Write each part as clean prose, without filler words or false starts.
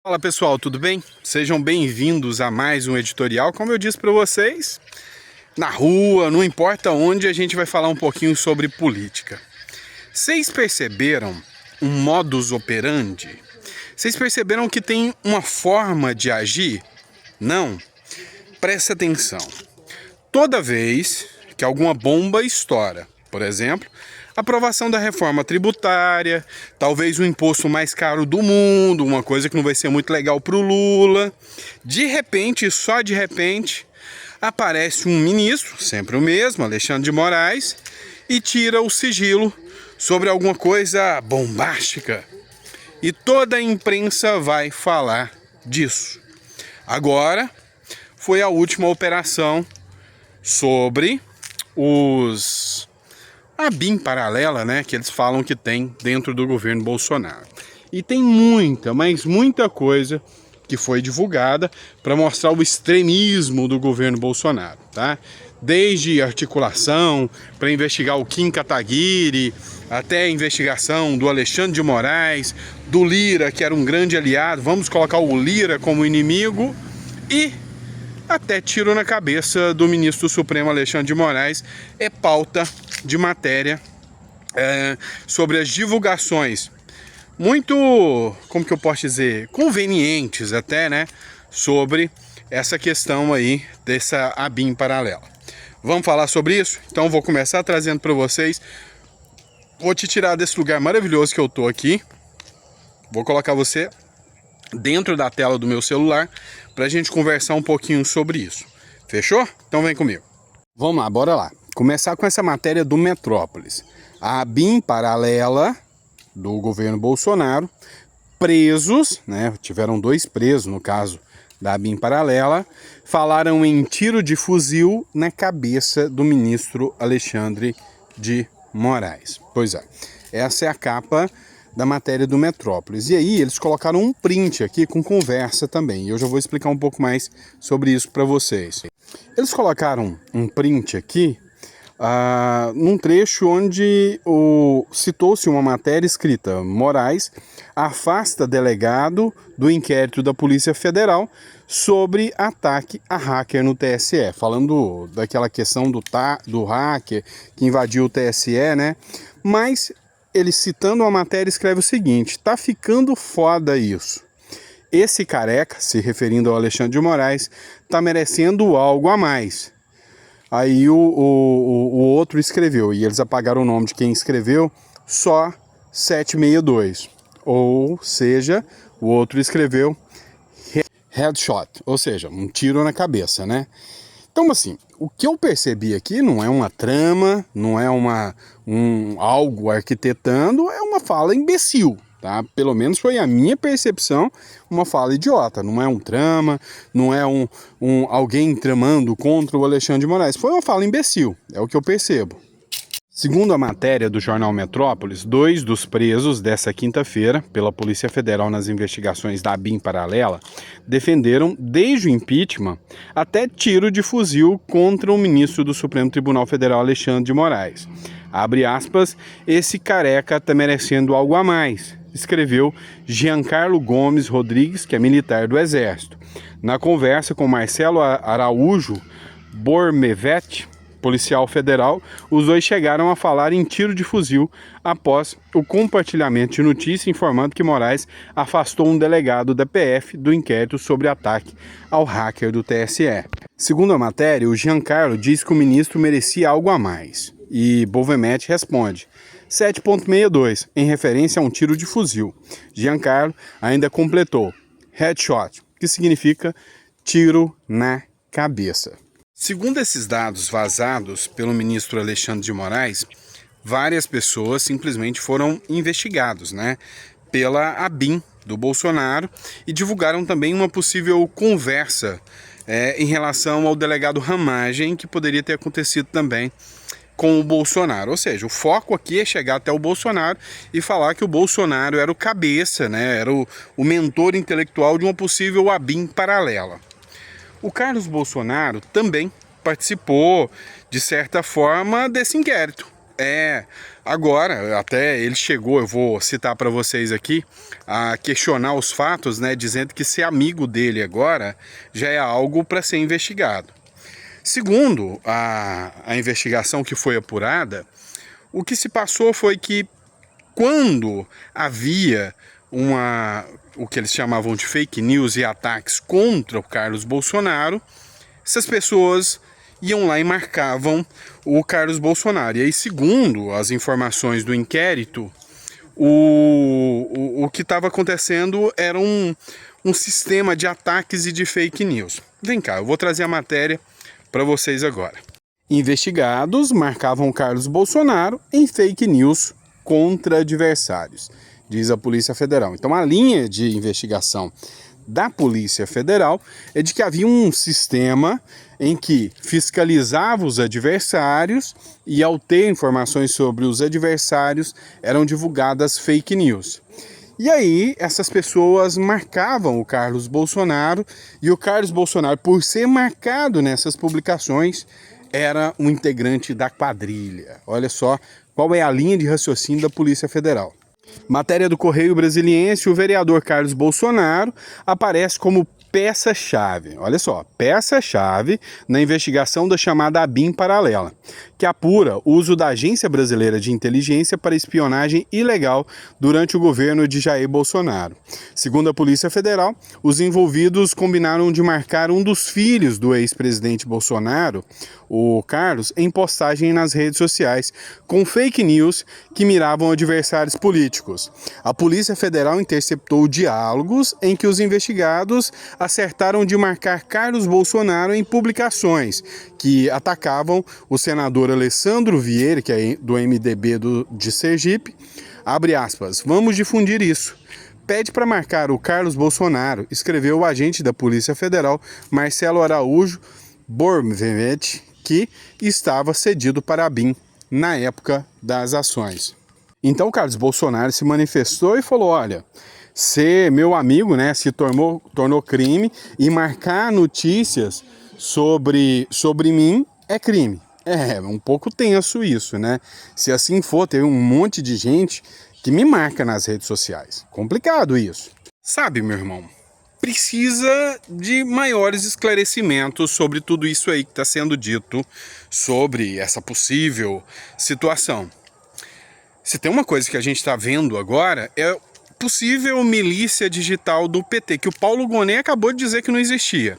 Fala pessoal, tudo bem? Sejam bem-vindos a mais um editorial. Como eu disse para vocês, na rua, não importa onde, a gente vai falar um pouquinho sobre política. Vocês perceberam um modus operandi? Vocês perceberam que tem uma forma de agir? Não? Presta atenção. Toda vez que alguma bomba estoura, por exemplo, aprovação da reforma tributária, talvez o imposto mais caro do mundo, uma coisa que não vai ser muito legal para o Lula. De repente, só de repente, aparece um ministro, sempre o mesmo, Alexandre de Moraes, e tira o sigilo sobre alguma coisa bombástica. E toda a imprensa vai falar disso. Agora, foi a última operação sobre a BIM paralela, né, que eles falam que tem dentro do governo Bolsonaro. E tem muita, mas muita coisa que foi divulgada para mostrar o extremismo do governo Bolsonaro, tá? Desde articulação para investigar o Kim Kataguiri, até a investigação do Alexandre de Moraes, do Lira, que era um grande aliado, vamos colocar o Lira como inimigo, e até tiro na cabeça do ministro Supremo Alexandre de Moraes é pauta de matéria sobre as divulgações muito, como que eu posso dizer, convenientes até, né, sobre essa questão aí dessa ABIN paralela. Vamos falar sobre isso? Então vou começar trazendo para vocês, vou te tirar desse lugar maravilhoso que eu tô aqui, vou colocar você dentro da tela do meu celular para a gente conversar um pouquinho sobre isso. Fechou? Então vem comigo. Vamos lá, bora lá. Começar com essa matéria do Metrópolis. A ABIN paralela do governo Bolsonaro, presos, né? Tiveram 2 presos no caso da ABIN paralela, falaram em tiro de fuzil na cabeça do ministro Alexandre de Moraes. Pois é, essa é a capa da matéria do Metrópolis. E aí eles colocaram um print aqui com conversa também. E eu já vou explicar um pouco mais sobre isso para vocês. Eles colocaram um print aqui num trecho onde citou-se uma matéria escrita: Moraes afasta delegado do inquérito da Polícia Federal sobre ataque a hacker no TSE. Falando daquela questão do hacker que invadiu o TSE, né? Mas ele, citando a matéria, escreve o seguinte: tá ficando foda isso. Esse careca, se referindo ao Alexandre de Moraes, tá merecendo algo a mais. Aí o outro escreveu, e eles apagaram o nome de quem escreveu, só 762. Ou seja, o outro escreveu headshot, ou seja, um tiro na cabeça, né? Então, assim, o que eu percebi aqui não é uma trama, não é algo arquitetando, é uma fala imbecil, tá? Pelo menos foi a minha percepção, uma fala idiota. Não é um trama, não é alguém tramando contra o Alexandre de Moraes. Foi uma fala imbecil, é o que eu percebo. Segundo a matéria do jornal Metrópolis, 2 dos presos dessa quinta-feira pela Polícia Federal nas investigações da ABIN paralela defenderam, desde o impeachment até tiro de fuzil contra o ministro do Supremo Tribunal Federal, Alexandre de Moraes. Abre aspas, esse careca tá merecendo algo a mais, escreveu Giancarlo Gomes Rodrigues, que é militar do Exército. Na conversa com Marcelo Araújo Bormevetti, policial federal, os dois chegaram a falar em tiro de fuzil após o compartilhamento de notícia informando que Moraes afastou um delegado da PF do inquérito sobre ataque ao hacker do TSE. Segundo a matéria, o Giancarlo diz que o ministro merecia algo a mais. E Bovemet responde 7.62, em referência a um tiro de fuzil. Giancarlo ainda completou headshot, que significa tiro na cabeça. Segundo esses dados vazados pelo ministro Alexandre de Moraes, várias pessoas simplesmente foram investigados, né, pela ABIN do Bolsonaro, e divulgaram também uma possível conversa em relação ao delegado Ramagem, que poderia ter acontecido também com o Bolsonaro. Ou seja, o foco aqui é chegar até o Bolsonaro e falar que o Bolsonaro era o cabeça, né, era o mentor intelectual de uma possível ABIN paralela. O Carlos Bolsonaro também participou, de certa forma, desse inquérito. Agora até ele chegou, eu vou citar para vocês aqui, a questionar os fatos, né, dizendo que ser amigo dele agora já é algo para ser investigado. Segundo a investigação que foi apurada, o que se passou foi que quando havia o que eles chamavam de fake news e ataques contra o Carlos Bolsonaro, essas pessoas iam lá e marcavam o Carlos Bolsonaro. E aí, segundo as informações do inquérito, o que estava acontecendo era um sistema de ataques e de fake news. Vem cá, eu vou trazer a matéria para vocês agora. Investigados marcavam Carlos Bolsonaro em fake news contra adversários, diz a Polícia Federal. Então, a linha de investigação da Polícia Federal é de que havia um sistema em que fiscalizava os adversários e, ao ter informações sobre os adversários, eram divulgadas fake news. E aí, essas pessoas marcavam o Carlos Bolsonaro, e o Carlos Bolsonaro, por ser marcado nessas publicações, era um integrante da quadrilha. Olha só qual é a linha de raciocínio da Polícia Federal. Matéria do Correio Brasiliense, o vereador Carlos Bolsonaro aparece como peça-chave. Olha só, peça-chave na investigação da chamada ABIN paralela, que apura o uso da Agência Brasileira de Inteligência para espionagem ilegal durante o governo de Jair Bolsonaro. Segundo a Polícia Federal, os envolvidos combinaram de marcar um dos filhos do ex-presidente Bolsonaro, o Carlos, em postagem nas redes sociais, com fake news que miravam adversários políticos. A Polícia Federal interceptou diálogos em que os investigados acertaram de marcar Carlos Bolsonaro em publicações que atacavam o senador Alessandro Vieira, que é do MDB de Sergipe. Abre aspas, vamos difundir isso. Pede para marcar o Carlos Bolsonaro, escreveu o agente da Polícia Federal, Marcelo Araújo Bormvemet, que estava cedido para a ABIN na época das ações. Então, Carlos Bolsonaro se manifestou e falou, olha, ser meu amigo, né, se tornou crime, e marcar notícias sobre mim é crime. É um pouco tenso isso, né? Se assim for, tem um monte de gente que me marca nas redes sociais. Complicado isso. Sabe, meu irmão, precisa de maiores esclarecimentos sobre tudo isso aí que está sendo dito sobre essa possível situação. Se tem uma coisa que a gente está vendo agora é possível milícia digital do PT, que o Paulo Gonet acabou de dizer que não existia.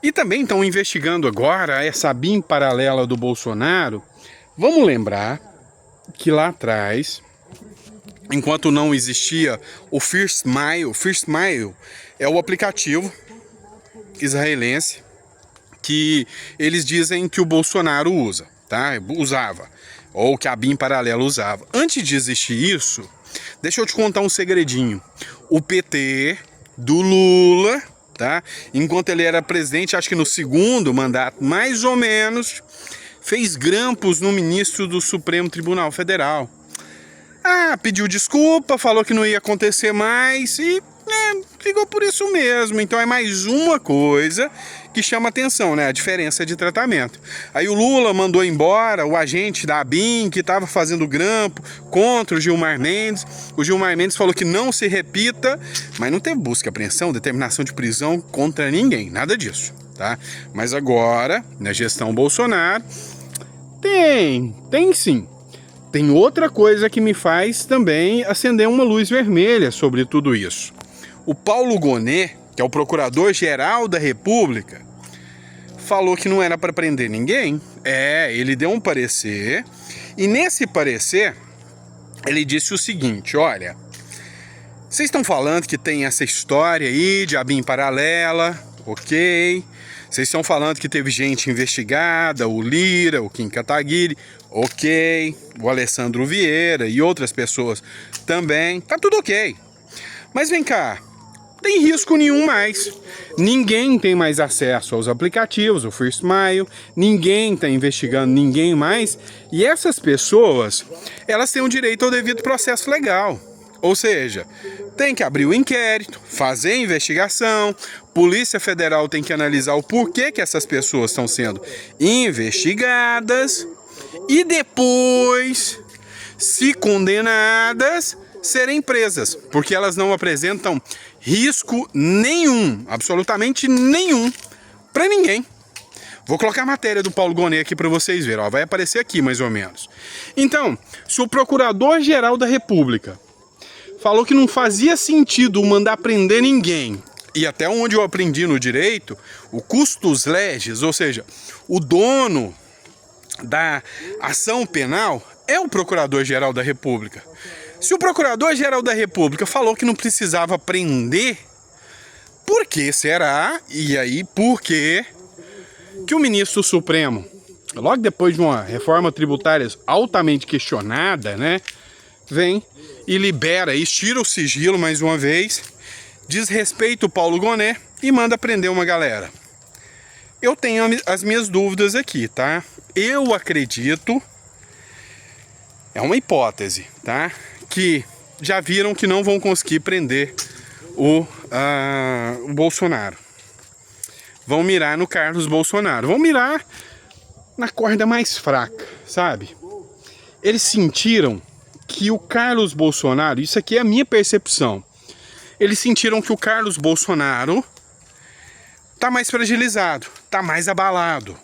E também estão investigando agora essa BIM paralela do Bolsonaro. Vamos lembrar que lá atrás, enquanto não existia o First Mile é o aplicativo israelense que eles dizem que o Bolsonaro usa, tá? Usava, ou que a BIM paralela usava. Antes de existir isso, deixa eu te contar um segredinho. O PT do Lula, tá? Enquanto ele era presidente, acho que no segundo mandato, mais ou menos, fez grampos no ministro do Supremo Tribunal Federal. Pediu desculpa, falou que não ia acontecer mais e ficou por isso mesmo. Então é mais uma coisa que chama atenção, né? A diferença de tratamento. Aí o Lula mandou embora o agente da ABIN que estava fazendo grampo contra o Gilmar Mendes. O Gilmar Mendes falou que não se repita, mas não teve busca, apreensão, determinação de prisão contra ninguém, nada disso, tá? Mas agora, na gestão Bolsonaro, tem sim. Tem outra coisa que me faz também acender uma luz vermelha sobre tudo isso. O Paulo Gonet, que é o Procurador-Geral da República, falou que não era para prender ninguém. Ele deu um parecer, e nesse parecer ele disse o seguinte, olha, vocês estão falando que tem essa história aí de ABIN paralela, ok? Vocês estão falando que teve gente investigada, o Lira, o Kim Kataguiri, ok, o Alessandro Vieira e outras pessoas também, tá tudo ok. Mas vem cá, tem risco nenhum mais. Ninguém tem mais acesso aos aplicativos, o First Mile, ninguém está investigando ninguém mais, e essas pessoas, elas têm o direito ao devido processo legal. Ou seja, tem que abrir o inquérito, fazer a investigação, Polícia Federal tem que analisar o porquê que essas pessoas estão sendo investigadas, e depois, se condenadas, serem presas, porque elas não apresentam risco nenhum, absolutamente nenhum, para ninguém. Vou colocar a matéria do Paulo Gonet aqui para vocês verem, ó, vai aparecer aqui mais ou menos. Então, se o Procurador-Geral da República falou que não fazia sentido mandar prender ninguém, e até onde eu aprendi no direito, o custos legis, ou seja, o dono da ação penal é o Procurador-Geral da República. Se o Procurador-Geral da República falou que não precisava prender, por que será? E aí, por que o ministro Supremo, logo depois de uma reforma tributária altamente questionada, né, vem e libera, estira o sigilo mais uma vez, desrespeita o Paulo Gonet e manda prender uma galera? Eu tenho as minhas dúvidas aqui, tá? Eu acredito, é uma hipótese, tá? Que já viram que não vão conseguir prender o Bolsonaro. Vão mirar no Carlos Bolsonaro. Vão mirar na corda mais fraca, sabe? Eles sentiram que o Carlos Bolsonaro, isso aqui é a minha percepção, eles sentiram que o Carlos Bolsonaro tá mais fragilizado, tá mais abalado.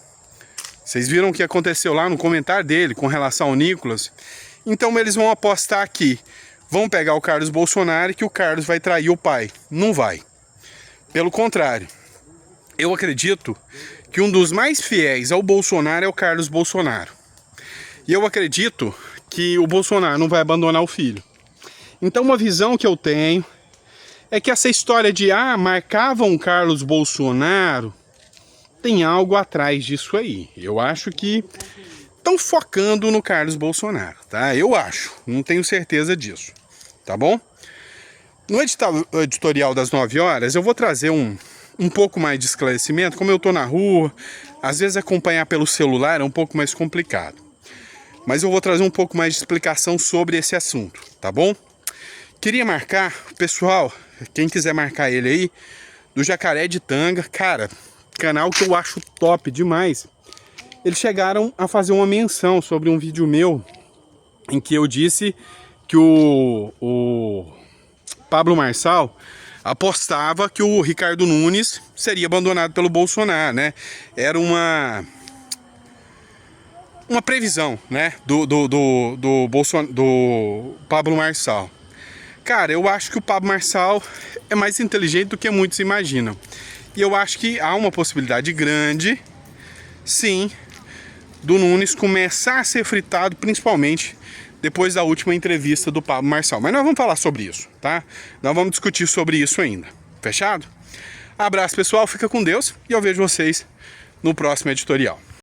Vocês viram o que aconteceu lá no comentário dele com relação ao Nicolas? Então eles vão apostar aqui, vão pegar o Carlos Bolsonaro e que o Carlos vai trair o pai. Não vai. Pelo contrário, eu acredito que um dos mais fiéis ao Bolsonaro é o Carlos Bolsonaro. E eu acredito que o Bolsonaro não vai abandonar o filho. Então uma visão que eu tenho é que essa história de marcavam o Carlos Bolsonaro, tem algo atrás disso aí. Eu acho que estão focando no Carlos Bolsonaro, tá? Eu acho, não tenho certeza disso, tá bom? No editorial das 9 horas eu vou trazer um pouco mais de esclarecimento. Como eu tô na rua, às vezes acompanhar pelo celular é um pouco mais complicado. Mas eu vou trazer um pouco mais de explicação sobre esse assunto, tá bom? Queria marcar, pessoal, quem quiser marcar ele aí, do Jacaré de Tanga, cara, canal que eu acho top demais. Eles chegaram a fazer uma menção sobre um vídeo meu em que eu disse que o Pablo Marçal apostava que o Ricardo Nunes seria abandonado pelo Bolsonaro, né? Era uma previsão, né, do Pablo Marçal. Cara, eu acho que o Pablo Marçal é mais inteligente do que muitos imaginam. E eu acho que há uma possibilidade grande, sim, do Nunes começar a ser fritado, principalmente depois da última entrevista do Pablo Marçal. Mas nós vamos falar sobre isso, tá? Nós vamos discutir sobre isso ainda. Fechado? Abraço, pessoal. Fica com Deus e eu vejo vocês no próximo editorial.